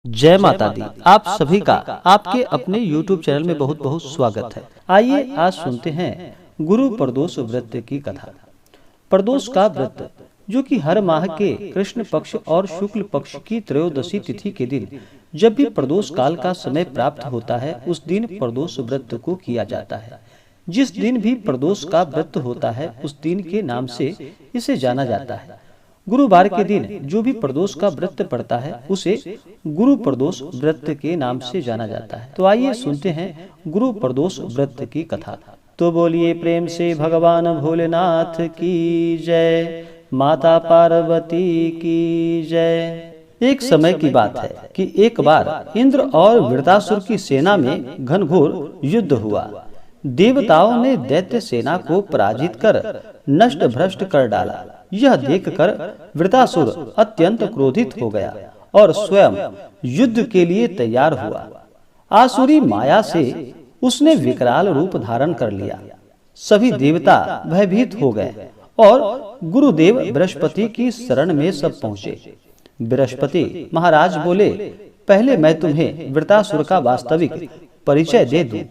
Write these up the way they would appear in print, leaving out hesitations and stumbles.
जय माता दी। आप सभी का आपके अपने YouTube चैनल में बहुत बहुत स्वागत है। आइए आज सुनते हैं गुरु प्रदोष व्रत की कथा। प्रदोष का व्रत जो कि हर माह के कृष्ण पक्ष और शुक्ल पक्ष की त्रयोदशी तिथि के दिन जब भी प्रदोष काल का समय प्राप्त होता है उस दिन प्रदोष व्रत को किया जाता है। जिस दिन भी प्रदोष का व्रत होता है उस दिन के नाम से इसे जाना जाता है। गुरुवार के दिन जो भी प्रदोष का व्रत पड़ता है उसे गुरु प्रदोष व्रत के नाम से जाना जाता है। तो आइए सुनते हैं गुरु प्रदोष व्रत की कथा। तो बोलिए प्रेम से भगवान भोलेनाथ की जय, माता पार्वती की जय। एक समय की बात है कि एक बार इंद्र और वृत्रासुर की सेना में घनघोर युद्ध हुआ। देवताओं ने दैत्य सेना को पराजित कर नष्ट भ्रष्ट कर डाला। यह देखकर वृत्रासुर अत्यंत क्रोधित हो गया और स्वयं युद्ध के लिए तैयार हुआ। आसुरी माया से उसने विकराल रूप धारण कर लिया। सभी देवता भयभीत हो गए और गुरुदेव बृहस्पति की शरण में सब पहुँचे। बृहस्पति महाराज बोले, पहले मैं तुम्हें वृत्रासुर का वास्तविक परिचय दे दूं।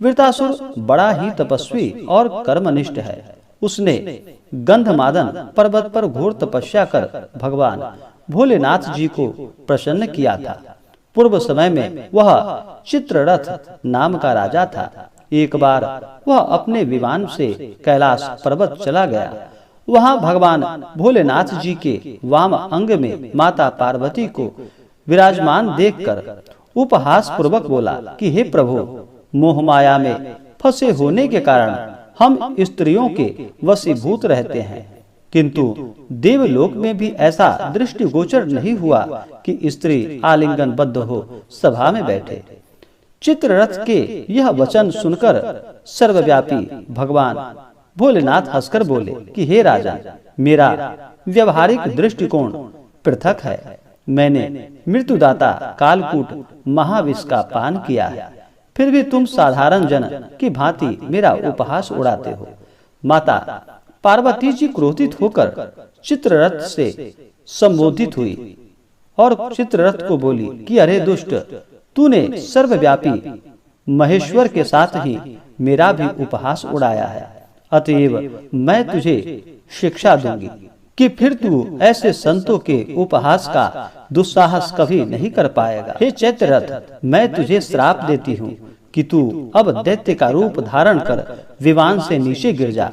वृत्रासुर बड़ा ही तपस्वी और कर्मनिष्ठ है। उसने गंधमादन पर्वत पर घोर तपस्या कर भगवान भोलेनाथ जी को प्रसन्न किया था। पूर्व समय में वह चित्ररथ नाम का राजा था। एक बार वह अपने विमान से कैलाश पर्वत चला गया। वहां भगवान भोलेनाथ जी के वाम अंग में माता पार्वती को विराजमान देखकर उपहास पूर्वक बोला कि हे प्रभु, मोह माया में फंसे होने के कारण हम स्त्रियों के वशीभूत रहते हैं, किंतु देवलोक में भी ऐसा दृष्टिगोचर नहीं हुआ कि स्त्री आलिंगनबद्ध हो सभा में बैठे। चित्ररथ के यह वचन सुनकर सर्वव्यापी भगवान भोलेनाथ हंसकर बोले कि हे राजा, मेरा व्यवहारिक दृष्टिकोण पृथक है। मैंने मृत्युदाता कालकूट महाविष का पान किया है, फिर भी तुम साधारण जन की भांति मेरा उपहास उड़ाते हो। माता पार्वती जी क्रोधित होकर चित्ररथ से संबोधित हुई और चित्ररथ को बोली कि अरे दुष्ट, तूने सर्वव्यापी महेश्वर के साथ ही मेरा भी उपहास उड़ाया है। अतएव मैं तुझे शिक्षा दूंगी कि फिर तू ऐसे संतों के उपहास का दुस्साहस कभी नहीं कर पाएगा। हे चित्ररथ, मैं तुझे श्राप देती हूँ कि तू अब दैत्य का रूप धारण कर विमान से नीचे गिर जा।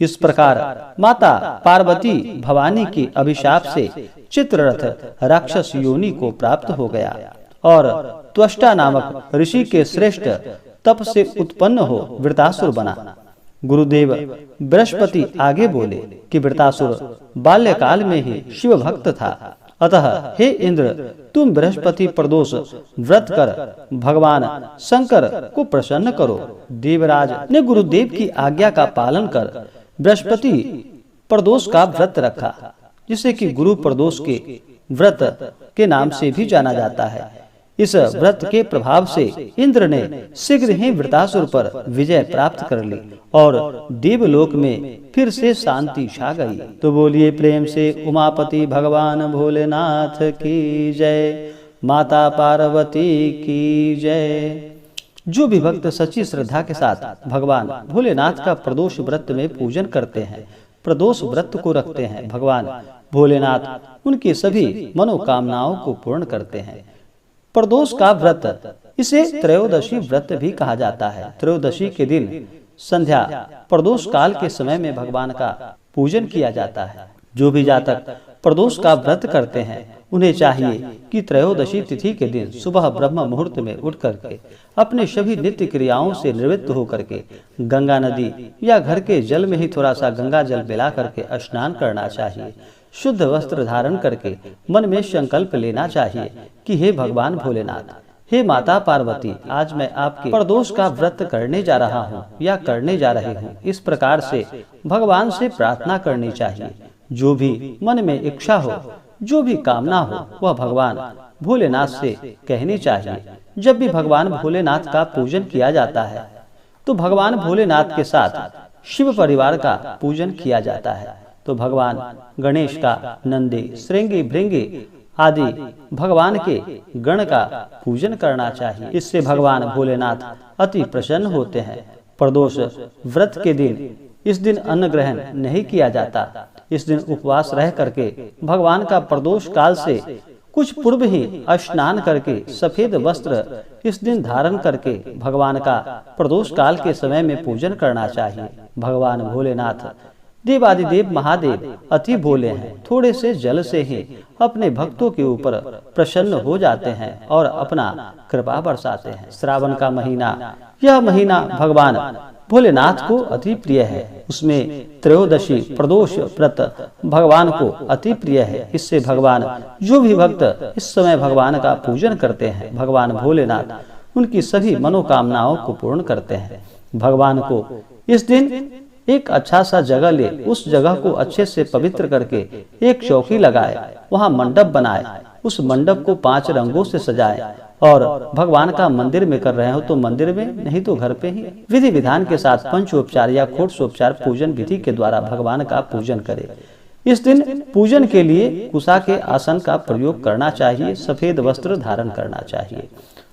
इस प्रकार माता पार्वती भवानी के अभिशाप से चित्ररथ राक्षस योनि को प्राप्त हो गया और त्वष्टा नामक ऋषि के श्रेष्ठ तप से उत्पन्न हो वृत्रासुर बना। गुरुदेव बृहस्पति आगे बोले कि वृत्रासुर बाल्यकाल में ही शिव भक्त था। अतः हे इंद्र, तुम बृहस्पति प्रदोष व्रत कर भगवान शंकर को प्रसन्न करो। देवराज ने गुरुदेव की आज्ञा का पालन कर बृहस्पति प्रदोष का व्रत रखा, जिसे कि गुरु प्रदोष के व्रत के नाम से भी जाना जाता है। इस व्रत के प्रभाव से इंद्र ने शीघ्र ही वृत्रासुर पर विजय प्राप्त कर ली और देवलोक में फिर से शांति छा गई। तो बोलिए प्रेम से उमापति भगवान भोलेनाथ की जय, माता पार्वती की जय। जो भी भक्त सच्ची श्रद्धा के साथ भगवान भोलेनाथ का प्रदोष व्रत में पूजन करते हैं, प्रदोष व्रत को रखते हैं, भगवान भोलेनाथ उनकी सभी मनोकामनाओं को पूर्ण करते हैं। प्रदोष का व्रत, इसे त्रयोदशी व्रत भी कहा जाता है। त्रयोदशी के दिन संध्या प्रदोष काल के समय में भगवान का पूजन किया जाता है। जो भी जातक प्रदोष का व्रत करते हैं उन्हें चाहिए कि त्रयोदशी तिथि के दिन सुबह ब्रह्म मुहूर्त में उठ करके अपने सभी नित्य क्रियाओं से निवृत्त होकर के गंगा नदी या घर के जल में ही थोड़ा सा गंगा जल मिला करके स्नान करना चाहिए। शुद्ध वस्त्र धारण करके मन में संकल्प लेना चाहिए कि हे भगवान भोलेनाथ, हे माता पार्वती, आज मैं आपके प्रदोष का व्रत करने जा रहा हूँ या करने जा रही हूँ। इस प्रकार से भगवान से प्रार्थना करनी चाहिए। जो भी मन में इच्छा हो, जो भी कामना हो, वह भगवान भोलेनाथ से कहनी चाहिए। जब भी भगवान भोलेनाथ का पूजन किया जाता है तो भगवान भोलेनाथ के साथ शिव परिवार का पूजन किया जाता है। तो भगवान गणेश का, नंदी, श्रृंगी, भृंगी आदि भगवान के गण का पूजन करना चाहिए। इससे भगवान भोलेनाथ अति प्रसन्न होते हैं। प्रदोष व्रत के दिन इस दिन अन्न ग्रहण नहीं किया जाता। इस दिन उपवास रह करके भगवान का प्रदोष काल से कुछ पूर्व ही स्नान करके सफेद वस्त्र इस दिन धारण करके भगवान का प्रदोष काल के समय में पूजन करना चाहिए। भगवान भोलेनाथ देवादिदेव महादेव अति भोले हैं। थोड़े से जल से ही अपने भक्तों के ऊपर प्रसन्न हो जाते हैं और अपना कृपा बरसाते हैं। श्रावण का महीना, यह महीना भगवान भोलेनाथ को अति प्रिय है। उसमें त्रयोदशी प्रदोष व्रत भगवान को अति प्रिय है। इससे भगवान जो भी भक्त इस समय भगवान का पूजन करते हैं, भगवान भोलेनाथ उनकी सभी मनोकामनाओं को पूर्ण करते हैं। भगवान को इस दिन एक अच्छा सा जगह ले, उस जगह को अच्छे से पवित्र करके एक चौकी लगाए, वहाँ मंडप बनाए, उस मंडप को 5 रंगों से सजाए और भगवान का मंदिर में कर रहे हो तो मंदिर में, नहीं तो घर पे ही विधि विधान के साथ पंचोपचार या षोडशोपचार पूजन विधि के द्वारा भगवान का पूजन करे। इस दिन पूजन के लिए कुशा के आसन का प्रयोग करना चाहिए। सफेद वस्त्र धारण करना चाहिए।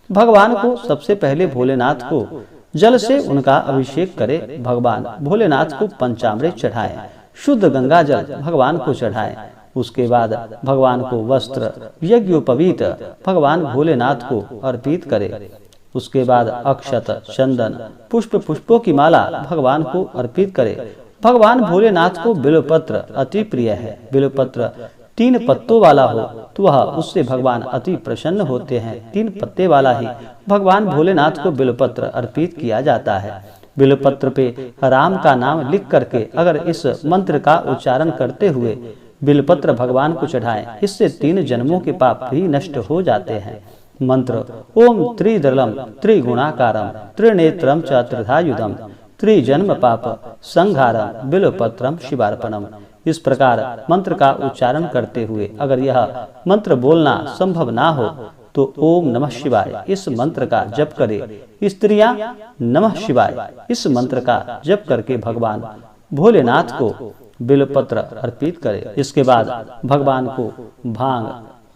भगवान को सबसे पहले भोलेनाथ को जल से उनका अभिषेक करे। भगवान भोलेनाथ को पंचामृत चढ़ाएं, शुद्ध गंगा जल भगवान को चढ़ाएं। उसके बाद भगवान को वस्त्र यज्ञोपवीत भगवान भोलेनाथ को अर्पित करे। उसके बाद अक्षत, चंदन, पुष्पों की माला भगवान को अर्पित करे। भगवान भोलेनाथ को बिल्वपत्र अति प्रिय है। बिल्वपत्र 3 पत्तों वाला हो तो वह उससे भगवान अति प्रसन्न होते हैं। 3 पत्ते वाला ही भगवान भोलेनाथ को बिल्वपत्र अर्पित किया जाता है। बिल्वपत्र पे राम का नाम लिख करके अगर इस मंत्र का उच्चारण करते हुए बिल्वपत्र भगवान को चढ़ाएं, इससे 3 जन्मों के पाप भी नष्ट हो जाते हैं। मंत्र ओम त्रिदलम त्रिगुणाकारम त्रिनेत्रम च त्रिधायुधम त्रिजन्म पाप संहारम बिल्वपत्रम शिवार्पणम। इस प्रकार मंत्र का उच्चारण करते हुए अगर यह मंत्र बोलना संभव ना हो तो ओम नमः शिवाय इस मंत्र का जप करे। स्त्रियां नमः शिवाय इस मंत्र का जप करके भगवान भोलेनाथ को बिल्वपत्र अर्पित करे। इसके बाद भगवान को भांग,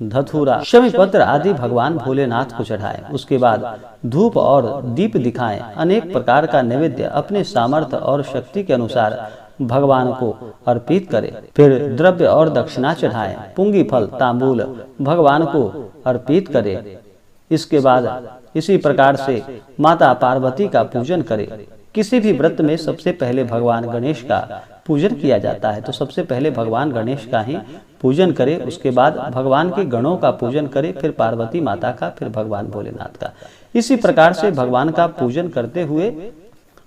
धतूरा, शमीपत्र आदि भगवान भोलेनाथ को चढ़ाएं। उसके बाद धूप और दीप दिखाएं। अनेक प्रकार का नैवेद्य अपने सामर्थ्य और शक्ति के अनुसार भगवान को अर्पित करें। फिर द्रव्य और दक्षिणा चढ़ाएं। पुंगी फल, तांबूल भगवान को अर्पित करें। इसके बाद इसी प्रकार से माता पार्वती का पूजन करें। किसी भी व्रत में सबसे पहले भगवान गणेश का पूजन किया जाता है, तो सबसे पहले भगवान गणेश का ही पूजन करें। उसके बाद भगवान के गणों का पूजन करें, फिर पार्वती माता का, फिर भगवान भोलेनाथ का। इसी प्रकार से भगवान का पूजन करते हुए,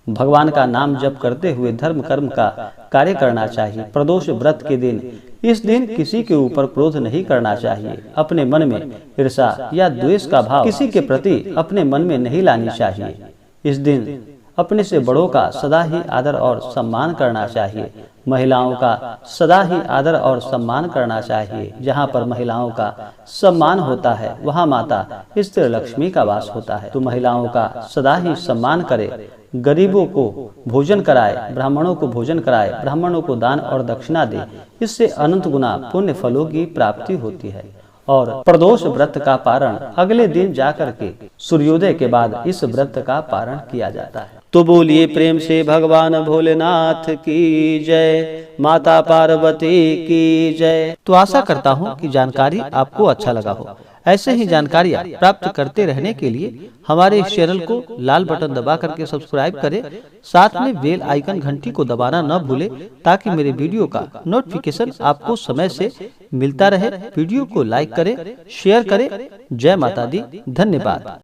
भगवान का नाम जप करते हुए धर्म कर्म का कार्य करना चाहिए। प्रदोष व्रत के दिन, इस दिन किसी के ऊपर क्रोध नहीं करना चाहिए। अपने मन में ईर्ष्या या द्वेष का भाव किसी के प्रति अपने मन में नहीं लानी चाहिए। इस दिन अपने से बड़ों का सदा ही आदर और सम्मान करना चाहिए। महिलाओं का सदा ही आदर और सम्मान करना चाहिए। जहाँ पर महिलाओं का सम्मान होता है वहाँ माता स्त्री लक्ष्मी का वास होता है। तो महिलाओं का सदा ही सम्मान करे। गरीबों को भोजन कराए, ब्राह्मणों को भोजन कराए, ब्राह्मणों को दान और दक्षिणा दे। इससे अनंत गुना पुण्य फलों की प्राप्ति होती है। और प्रदोष व्रत का पारण अगले दिन जाकर के सूर्योदय के बाद इस व्रत का पारण किया जाता है। तो बोलिए प्रेम से भगवान भोलेनाथ की जय, माता पार्वती की जय। तो आशा करता हूँ कि जानकारी आपको अच्छा लगा हो। ऐसे ही जानकारियाँ प्राप्त करते रहने के लिए हमारे इस चैनल को लाल बटन दबा करके सब्सक्राइब करें। साथ में बेल आइकन घंटी को दबाना न भूलें, ताकि मेरे वीडियो का नोटिफिकेशन आपको समय से मिलता रहे। वीडियो को लाइक करें, शेयर करें। जय माता दी, धन्यवाद।